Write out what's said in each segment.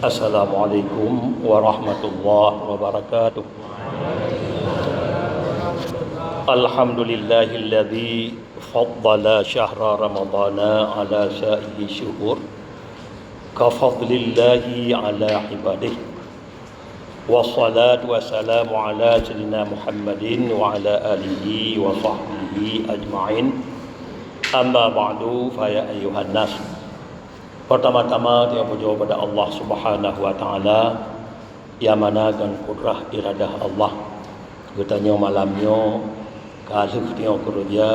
Assalamualaikum warahmatullahi wabarakatuh. Alhamdulillahilladzi faddala syahra ramadana ala sa'ihi syuhur kafadlillahi ala ibadihi. Wassalatu wassalamu ala sayyidina Muhammadin wa ala alihi wa sahbihi ajma'in. Amma ba'du fa ya ayyuhan nas. Pertama-tama dia berdoa pada Allah Subhanahu wa taala yang mana dengan kudrah iradah Allah. Katanya malamnya kalau dia kerja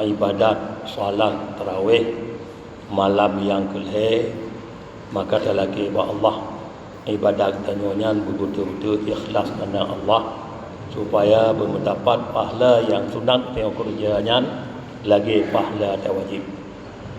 ibadat solat tarawih malam yang kelih, maka dia lagi ba Allah ibadat tanya betul-betul ikhlas kerana Allah supaya mendapat pahala yang sunat dia kerjanya lagi pahala dan wajib.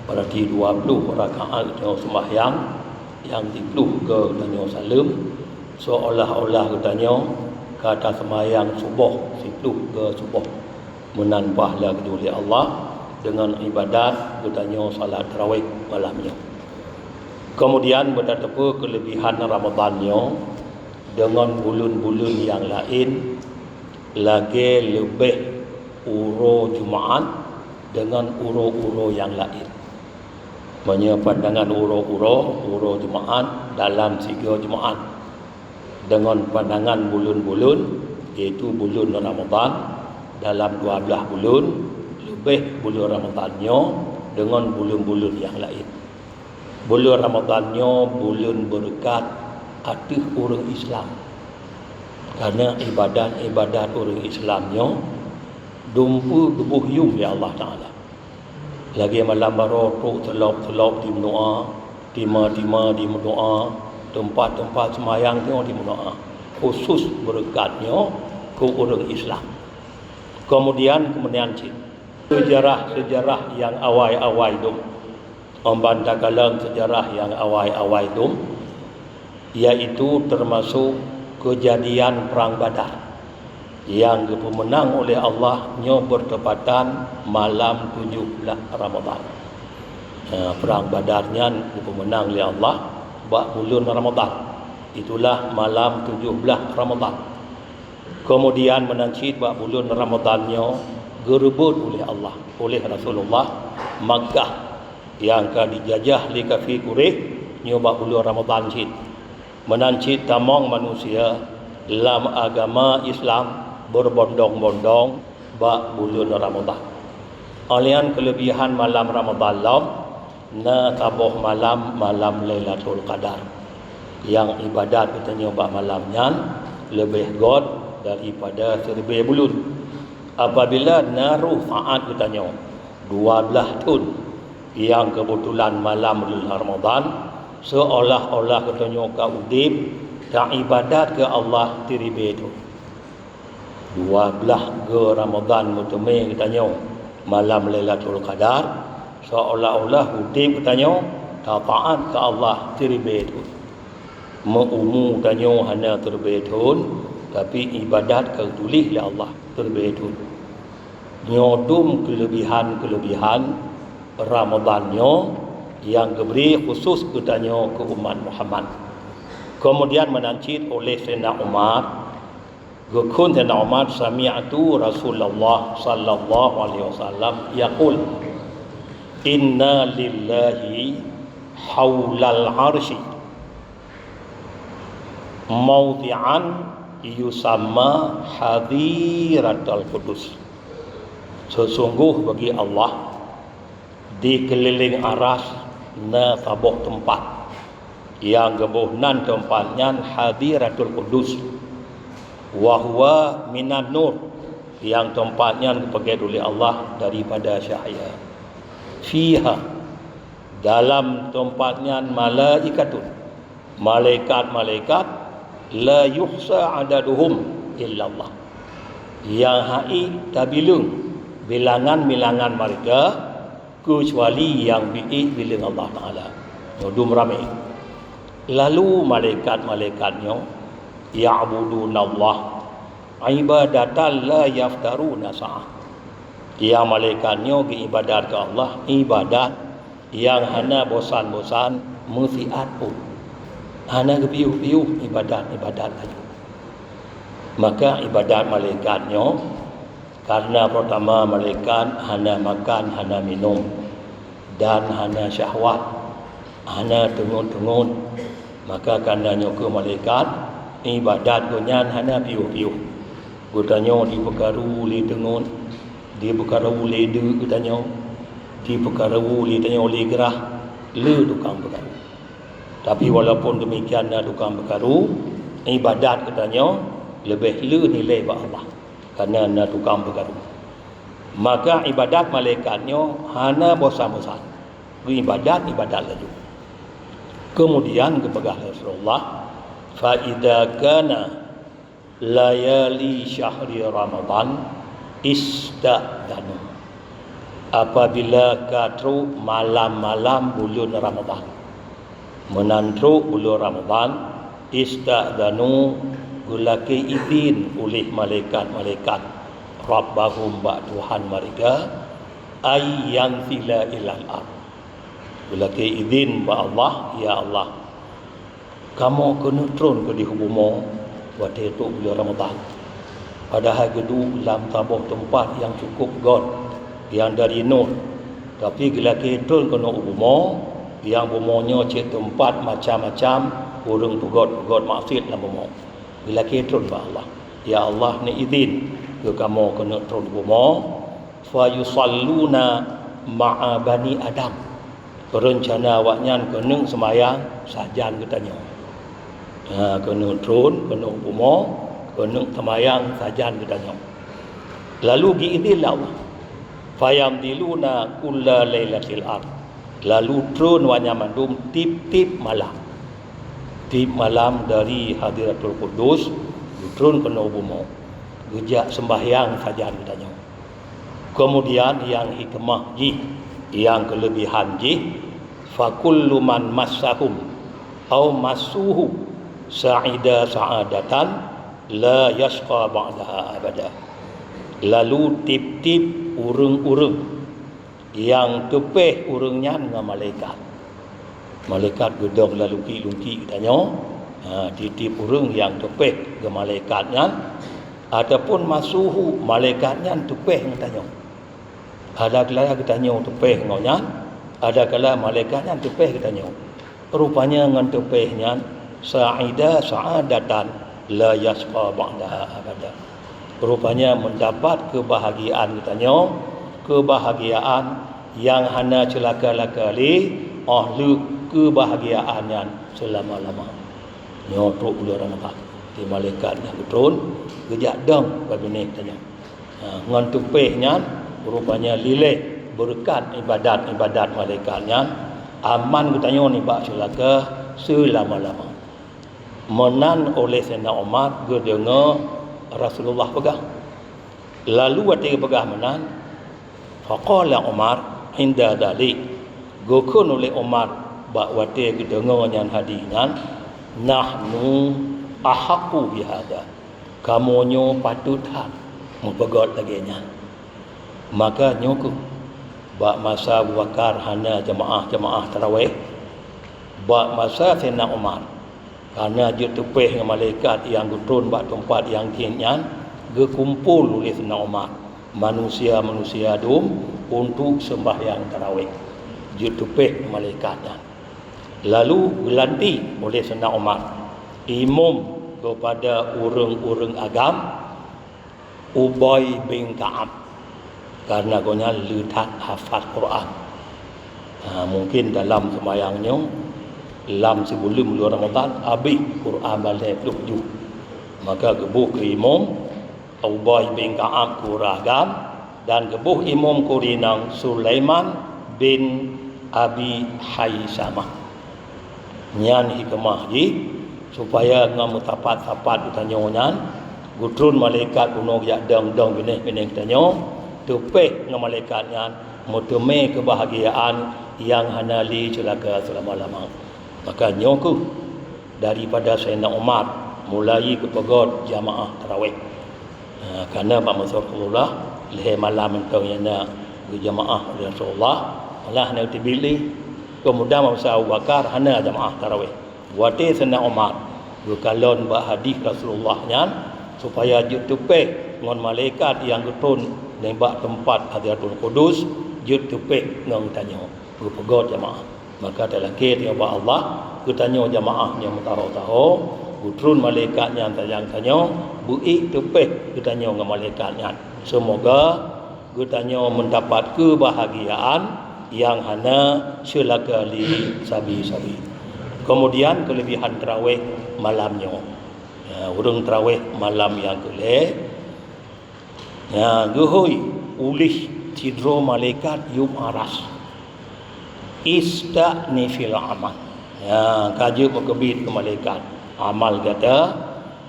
Berarti 20 rakaat tengok sembahyang yang 10 ke tanya salam seolah-olah katanya kata sembahyang subuh 10 ke subuh menan pahala oleh Allah dengan ibadat katanya salat tarawih malamnya. Kemudian berdapat kelebihan Ramadannya dengan bulan-bulan yang lain lagi lebih uro Jumaat dengan uro-uro yang lain. Pandangan uro Jumaat dalam 3 Jumaat dengan pandangan bulan-bulan iaitu bulan Ramadan dalam 12 bulan lebih bulan Ramadannya dengan bulan-bulan yang lain. Bulan Ramadannya bulan berkat atas orang Islam karena ibadat orang Islamnya dumpu gebuhyum ya Allah Ta'ala. Lagi malam baru telop di mendoa, tima di mendoa, tempat-tempat semayang tengok di mendoa. Khusus berkatnya ke orang Islam. Kemudian sejarah yang awal itu, membantakalan sejarah yang awal itu, iaitu termasuk kejadian perang Badar yang dipemenang oleh Allah nya bertepatan malam 17 Ramadan. Perang Badarnya dipemenang oleh Allah bulan Ramadan. Itulah malam 17 Ramadan. Kemudian menancit bulan Ramadannya gerebut oleh Allah, oleh Rasulullah Makkah yang akan dijajah oleh kafir Quraisy nyoba bulan Ramadan cit. Menancit tamang manusia dalam agama Islam berbondong-bondong bak bulan Ramadan. Alian kelebihan malam Ramadan na tabuh malam Lailatul Qadar yang ibadat katanya bak malamnya lebih god daripada 1000 bulan. Apabila naruh faat katanya 12 tahun yang kebetulan malam Ramadan seolah-olah katanya ka udip ka ibadat ke Allah tiribe itu 12 ke Ramadan mutame katanya malam Lailatul Qadar seolah-olah hudib katanya taat ke Allah terbetun mengumu katanya hanya terbetun tapi ibadat ke tulis oleh Allah terbetun nyodum kelebihan Ramadannya yang diberi khusus katanya ke umat Muhammad. Kemudian menancit oleh Sayyidina Umar Gukun dan Umar sami'atu Rasulullah sallallahu alaihi wasallam yaqul inna lillahi haulal arsy mawdi'an yusamma hadiratul qudus. Sesungguh bagi Allah di keliling aras na tabuh tempat yang gebuhnan tempatnya hadiratul qudus wahwa minan nur yang tempatnya dipakai oleh Allah daripada cahaya. Fiha dalam tempatnya malaikatun malaikat la yuhsa adaduhum illallah yang hai tabilung bilangan mereka kecuali yang bilang Allah Ta'ala dum ramai. Lalu malaikatnya ya'budunallah ibadatan la yaftaruna sa'ah. Yang malaikatnya ibadat ke Allah ibadat yang hana bosan-bosan mesiat pun hana kepiu-piu ibadat lagi. Maka ibadat malaikatnya karena pertama malaikat hana makan, hana minum dan hana syahwat, hana tengun-tengun. Maka karenanya ke malaikat ibadat gonyan hana piu-piu. Gutanya di perkara li tengun, di perkara li de gutanya, di perkara li tanya li gerah, le tukang perkara. Tapi walaupun demikian tukang perkara, ibadat katanya lebih le nilai bagi Allah kerana tukang perkara. Maka ibadat malaikatnya hana bosan-bosan. Ibadat lagi. Kemudian kepada Rasulullah, fa idza kana layali syahri Ramadan istadanu. Apabila katru malam-malam bulan Ramadan, menandru bulan Ramadan, istadanu gulaki izin oleh malaikat-malaikat Rabbahum ba Tuhan mereka ay yang sila ilal ard. Gulaki izin ba Allah, ya Allah, kamu kena turun ke di bumi waktu itu bulan Ramadan. Padahal gedu dalam tabuh tempat yang cukup god, yang dari nur. Tapi gulaki turun ke bumi, yang bumonya cik tempat macam-macam urang pegot maksiat dalam bumi. Bila turun ba Allah, ya Allah ni izin ke kamu kena turun bumi, fa yusalluna ma'a bani Adam. Berencana awaknya kena semayang sajan katanya. Kena turun, kena bumi, kena semayang sajan katanya. Lalu diizinlah Allah. Fayamdiluna kulla lailatil ard. Lalu turun wanya mandum tip-tip malam. Tip malam dari Hadiratul Qudus turun ke bumi. Gejak sembahyang saja katanya. Kemudian yang hikmah ji, yang kelebihan ji, fa kullu man massahum au masuhu sa'ida sa'adatan la yashqa ba'daha abada. Lalu tip-tip urang-urang yang tepeh urangnya dengan malaikat. Malaikat gedong lalu lungki katanya, titip urang yang tepeh ke malaikatnya, ataupun masuhu malaikatnya tepeh katanya. Ada kala katanya tepeh ngonya, ada kala malaikatnya tepeh katanya. Rupanya dengan tepehnya sa'ida sa'adatan la yasqa ba'daha abada. Rupanya mendapat kebahagiaan katanya, kebahagiaan yang hana celaka-laka ahlu kebahagiaan selama-lama. Nyotok bulan Ramadan di malaikat dah turun gejak dang babine tanya. Ngan tupehnya rupanya lilih berkat ibadat malaikatnya aman katanya ni bak celaka selama-lama. Menan oleh Sayyidina Umar gedengar Rasulullah pegang. Lalu waktu pegang menan faqala Umar inda dalik gokun oleh Umar bak wate kedengarannya hadisnya, nahnu ahaqu bihada, kamonyo patutan mempegot laginya. Maka nyoku bak masa Abu Bakar hana jemaah tarawih, bak masa Sayyidina Umar karena dia tepeh dengan malaikat yang turun bak tempat yang kinyan gekumpul oleh Sayyidina Umar manusia-manusia dum untuk sembahyang tarawih. Dia tepeh malaikatnya. Lalu gelanti oleh Sayyidina Umar imam kepada orang-orang agam Ubay bin Ka'ab karena gonya letak hafal Quran. Mungkin dalam sembahyangnya dalam sebelum bulan Ramadan habis Quran balik 27. Maka gebuh ke imam Ubay bin Ka'ab kuragam dan gebuh imam kurinang Sulaiman bin Abi Haisamah. Nyan hikmah ji supaya ngam tapat-tapat utanya nyan gutrun malaikat gunung yak dang bineh tanya tepeh dengan malaikat nyan muteme kebahagiaan yang hanali celaka selama-lama. Maka nyoku daripada Sayyidina Umar mulai ke pegot jamaah tarawih. Kerana Pak Rasulullah leh malam entong yana ke jamaah Rasulullah Allah nak dipilih. Kemudian masa Abu Bakar hana jamaah tarawih. Wate sana umat bukalon ba hadis Rasulullah nyan supaya jut tupeh ngon malaikat yang getun nembak tempat Hadratul Qudus jut tupeh ngong tanyo berpegot jamaah. Maka dalam kita ba Allah kutanyo jamaah yang tahu butrun malaikat yang tanyo bui tupeh kutanyo ngong malaikat nyan. Semoga kutanyo mendapat kebahagiaan yang hana syulaka li sabi-sabi. Kemudian kelebihan tarawih malamnya. Urang tarawih malam yang keleh. Guhui ulih tidro malaikat yum aras. Ista'ni fil amal. Kaji berkebit ke malaikat. Amal kata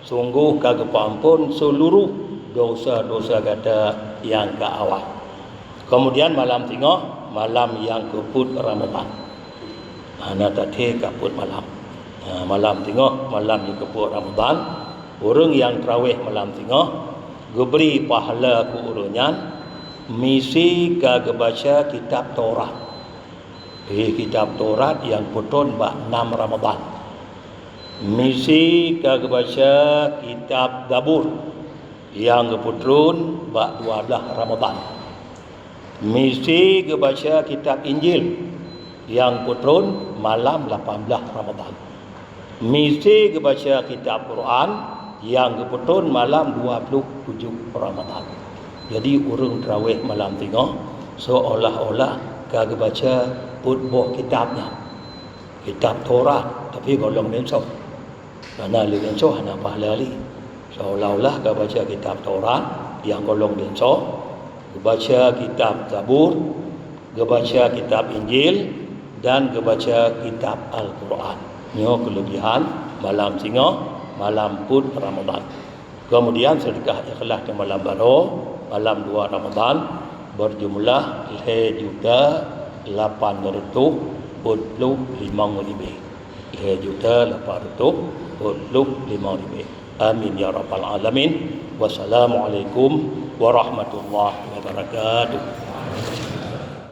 sungguh kagak ampun seluruh dosa-dosa kata yang ke awal. Kemudian malam tengah malam yang keput Ramadan. Ana tadi kaput malam. Malam tengah malam yang keput Ramadan. Orang yang tarawih malam tengah geberi pahala ku urunyan misi kagak baca kitab Taurat. Kitab Taurat yang putun bak 6 Ramadan. Misi kagak baca kitab Zabur yang keputun bak 12 Ramadan. Mesti kebaca kitab Injil yang putrun malam 18 Ramadan. Mesti kebaca kitab Quran yang keputrun malam 27 Ramadan. Jadi urung tarawih malam tengah seolah-olah kagak baca putboh kitabnya. Kitab Taurat tapi golong benso. Karena li benso hana pahala li. Seolah-olah kagak baca kitab Taurat yang golong benso. Baca kitab Zabur, baca kitab Injil dan baca kitab Al-Quran. Ini kelebihan malam singa, malam put Ramadan. Kemudian sedekah ikhlas di malam baru, malam 2 Ramadan berjumlah 1.845.000 lebih. 1.845.000. Amin ya rabbal alamin. Wassalamualaikum warahmatullahi wabarakatuh.